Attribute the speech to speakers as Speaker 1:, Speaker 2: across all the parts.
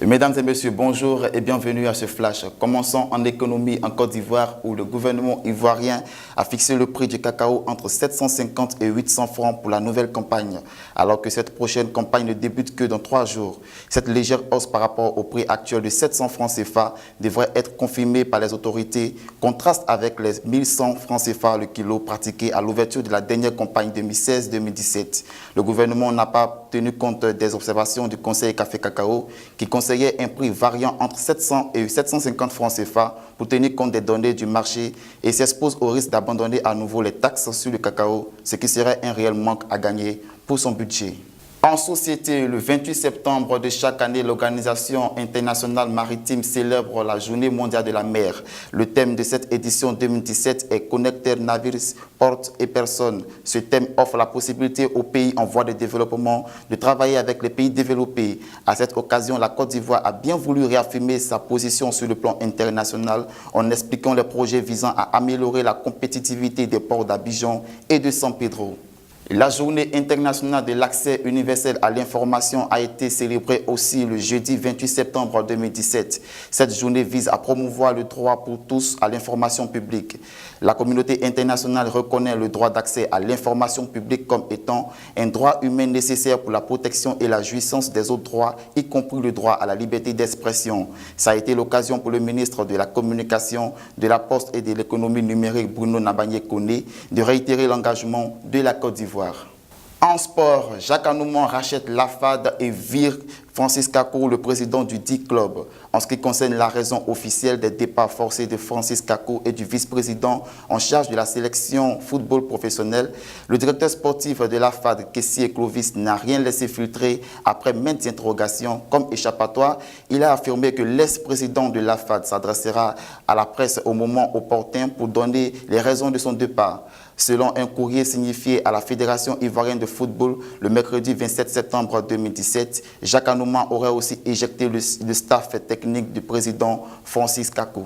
Speaker 1: Mesdames et messieurs, bonjour et bienvenue à ce flash. Commençons en économie en Côte d'Ivoire où le gouvernement ivoirien a fixé le prix du cacao entre 750 et 800 francs pour la nouvelle campagne. Alors que cette prochaine campagne ne débute que dans 3 jours. Cette légère hausse par rapport au prix actuel de 700 francs CFA devrait être confirmée par les autorités, contraste avec les 1100 francs CFA le kilo pratiqués à l'ouverture de la dernière campagne 2016-2017. Le gouvernement n'a pas tenu compte des observations du Conseil Café Cacao qui conseillait un prix variant entre 700 et 750 francs CFA pour tenir compte des données du marché et s'expose au risque d'abandonner à nouveau les taxes sur le cacao, ce qui serait un réel manque à gagner pour son budget. En société, le 28 septembre de chaque année, l'Organisation internationale maritime célèbre la Journée mondiale de la mer. Le thème de cette édition 2017 est Connecter navires, ports et personnes. Ce thème offre la possibilité aux pays en voie de développement de travailler avec les pays développés. À cette occasion, la Côte d'Ivoire a bien voulu réaffirmer sa position sur le plan international en expliquant les projets visant à améliorer la compétitivité des ports d'Abidjan et de San Pedro. La journée internationale de l'accès universel à l'information a été célébrée aussi le jeudi 28 septembre 2017. Cette journée vise à promouvoir le droit pour tous à l'information publique. La communauté internationale reconnaît le droit d'accès à l'information publique comme étant un droit humain nécessaire pour la protection et la jouissance des autres droits, y compris le droit à la liberté d'expression. Ça a été l'occasion pour le ministre de la Communication, de la Poste et de l'économie numérique Bruno Nabagné-Koné de réitérer l'engagement de la Côte d'Ivoire. En sport, Jacques Anouma rachète l'AFAD et vire Francis Kako, le président du dit club. En ce qui concerne la raison officielle des départs forcés de Francis Kako et du vice-président en charge de la sélection football professionnel, le directeur sportif de l'AFAD, Kessie Clovis, n'a rien laissé filtrer après maintes interrogations. Comme échappatoire, il a affirmé que l'ex-président de l'AFAD s'adressera à la presse au moment opportun pour donner les raisons de son départ. Selon un courrier signifié à la Fédération ivoirienne de football le mercredi 27 septembre 2017, Jacques Anouma aurait aussi éjecté le staff technique du président Francis Kako.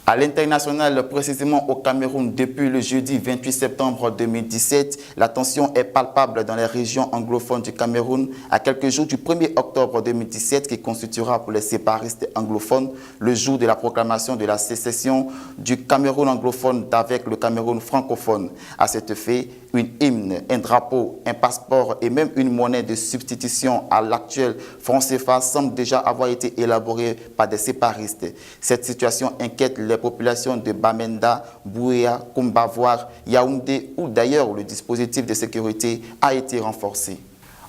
Speaker 1: À l'international, précisément au Cameroun, depuis le jeudi 28 septembre 2017, la tension est palpable dans les régions anglophones du Cameroun à quelques jours du 1er octobre 2017 qui constituera pour les séparatistes anglophones le jour de la proclamation de la sécession du Cameroun anglophone d'avec le Cameroun francophone. À cet effet, une hymne, un drapeau, un passeport et même une monnaie de substitution à l'actuel franc CFA semble déjà avoir été élaborée par des séparatistes. Cette situation inquiète les populations de Bamenda, Bouéa, Koumbavoir, Yaoundé où d'ailleurs le dispositif de sécurité a été renforcé.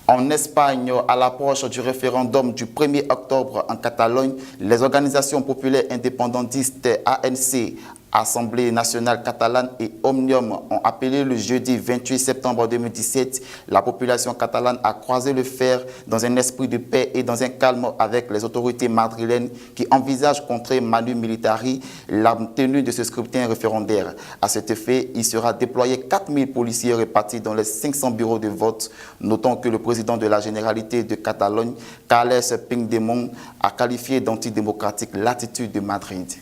Speaker 1: En Espagne, à l'approche du référendum du 1er octobre en Catalogne, les organisations populaires indépendantistes ANC, Assemblée nationale catalane et Omnium ont appelé le jeudi 28 septembre 2017 la population catalane à croiser le fer dans un esprit de paix et dans un calme avec les autorités madrilènes qui envisagent contre Manu Militari la tenue de ce scrutin référendaire. À cet effet, il sera déployé 4000 policiers répartis dans les 500 bureaux de vote. Notons que le président de la Généralité de Catalogne, Carles Puigdemont, a qualifié d'antidémocratique l'attitude de Madrid.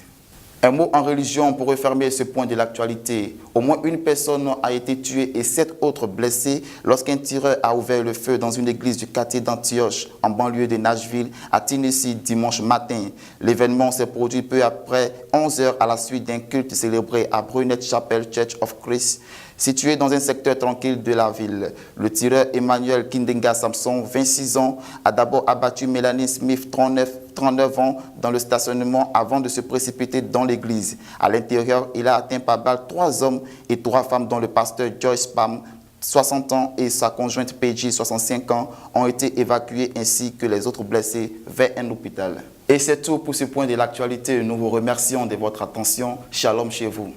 Speaker 1: Un mot en religion pour refermer ce point de l'actualité. Au moins une personne a été tuée et 7 autres blessés lorsqu'un tireur a ouvert le feu dans une église du quartier d'Antioche, en banlieue de Nashville, à Tennessee, dimanche matin. L'événement s'est produit peu après 11 heures à la suite d'un culte célébré à Brunette Chapel Church of Christ, situé dans un secteur tranquille de la ville. Le tireur Emmanuel Kindenga Samson, 26 ans, a d'abord abattu Melanie Smith, 39 ans, dans le stationnement avant de se précipiter dans l'église. À l'intérieur, il a atteint par balle 3 hommes et 3 femmes dont le pasteur Joyce Pam, 60 ans, et sa conjointe Peggy, 65 ans, ont été évacués ainsi que les autres blessés vers un hôpital. Et c'est tout pour ce point de l'actualité. Nous vous remercions de votre attention. Shalom chez vous.